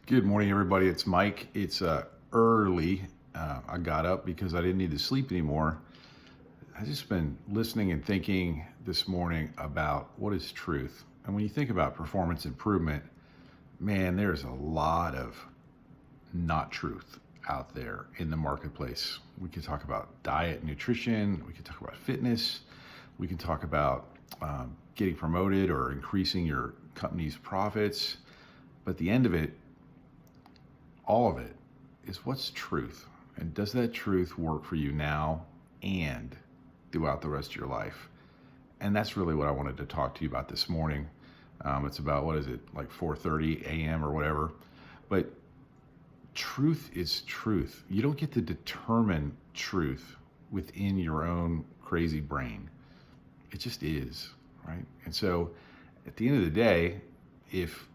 Good morning, everybody. It's Mike. It's early. I got up because I didn't need to sleep anymore. I just been listening and thinking this morning about what is truth. And when you think about performance improvement, man, there's a lot of not truth out there in the marketplace. We could talk about diet, nutrition. We could talk about fitness. We can talk about getting promoted or increasing your company's profits. But at the end of it, all of it is what's truth, and does that truth work for you now and throughout the rest of your life? And that's really what I wanted to talk to you about this morning. It's about, what is it, like 4:30 a.m. or whatever. But truth is truth. You don't get to determine truth within your own crazy brain. It just is, right? And so at the end of the day, if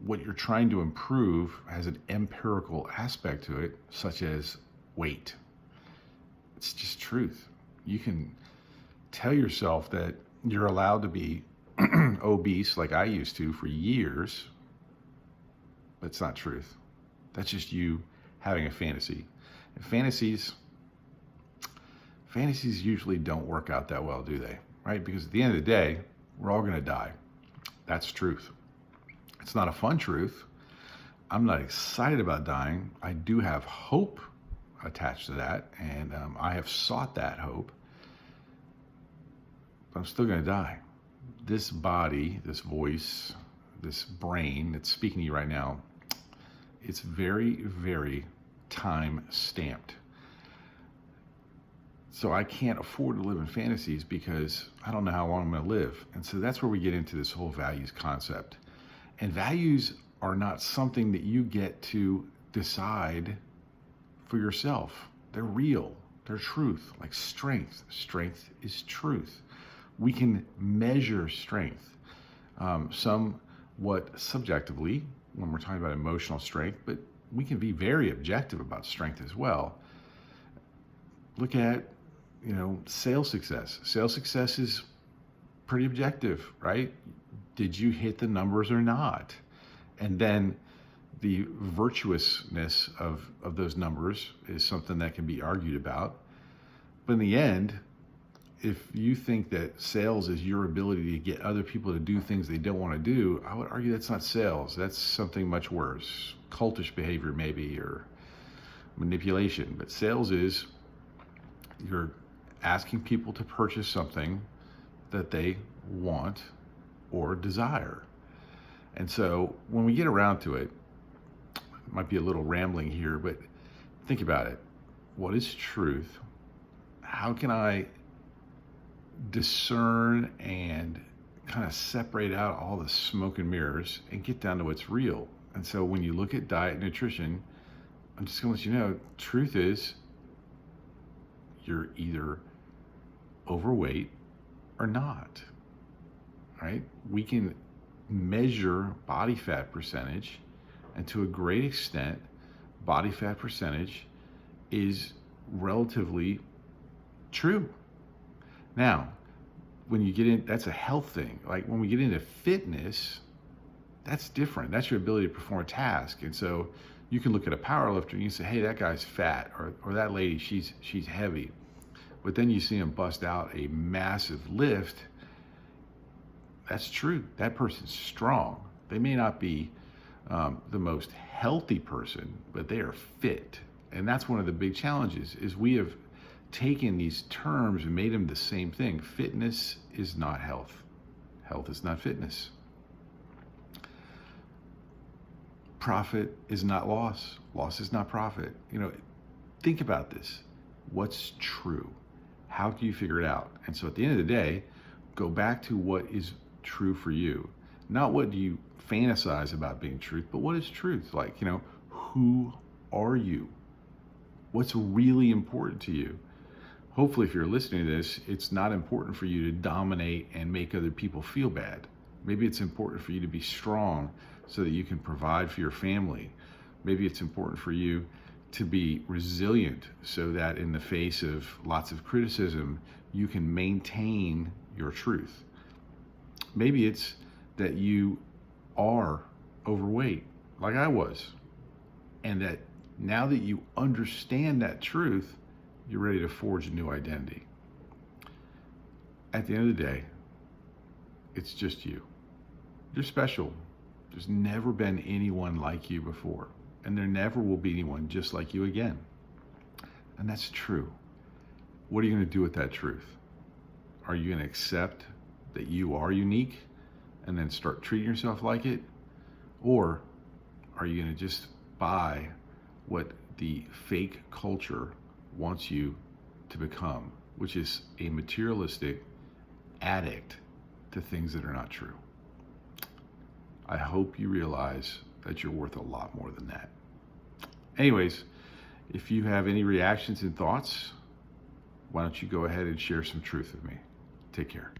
what you're trying to improve has an empirical aspect to it, such as weight, it's just truth. You can tell yourself that you're allowed to be obese like I used to for years, but it's not truth. That's just you having a fantasy. And fantasies usually don't work out that well, do they? Right? Because at the end of the day, we're all going to die. That's truth. It's not a fun truth. I'm not excited about dying. I do have hope attached to that, and I have sought that hope, but I'm still going to die. This body, this voice, this brain that's speaking to you right now, it's very, very time stamped. So I can't afford to live in fantasies because I don't know how long I'm going to live. And so that's where we get into this whole values concept. And values are not something that you get to decide for yourself. They're real. They're truth. Like strength. Strength is truth. We can measure strength, somewhat subjectively when we're talking about emotional strength, but we can be very objective about strength as well. Look at, sales success. Sales success is pretty objective, right? Did you hit the numbers or not? And then the virtuousness of those numbers is something that can be argued about. But in the end, if you think that sales is your ability to get other people to do things they don't want to do, I would argue that's not sales. That's something much worse. Cultish behavior maybe, or manipulation. But sales is you're asking people to purchase something that they want or desire. And so when we get around to it might be a little rambling here, but think about it. What is truth? How can I discern and kind of separate out all the smoke and mirrors and get down to what's real? And so when you look at diet and nutrition, I'm just going to let you know, truth is you're either overweight or not. Right? We can measure body fat percentage, and to a great extent, body fat percentage is relatively true. Now, when you get in, that's a health thing. Like when we get into fitness, that's different. That's your ability to perform a task. And so you can look at a power lifter and you say, hey, that guy's fat, or that lady, she's heavy. But then you see them bust out a massive lift. That's true. That person's strong. They may not be the most healthy person, but they are fit. And that's one of the big challenges is we have taken these terms and made them the same thing. Fitness is not health. Health is not fitness. Profit is not loss. Loss is not profit. Think about this. What's true? How do you figure it out? And so at the end of the day, go back to what is true for you. Not what do you fantasize about being truth, but what is truth? Like, who are you? What's really important to you? Hopefully, if you're listening to this, it's not important for you to dominate and make other people feel bad. Maybe it's important for you to be strong so that you can provide for your family. Maybe it's important for you to be resilient so that in the face of lots of criticism, you can maintain your truth. Maybe it's that you are overweight like I was. And that now that you understand that truth, you're ready to forge a new identity. At the end of the day, it's just you. You're special. There's never been anyone like you before, and there never will be anyone just like you again. And that's true. What are you going to do with that truth? Are you going to accept that you are unique and then start treating yourself like it? Or are you going to just buy what the fake culture wants you to become, which is a materialistic addict to things that are not true? I hope you realize that you're worth a lot more than that. Anyways, if you have any reactions and thoughts, why don't you go ahead and share some truth with me? Take care.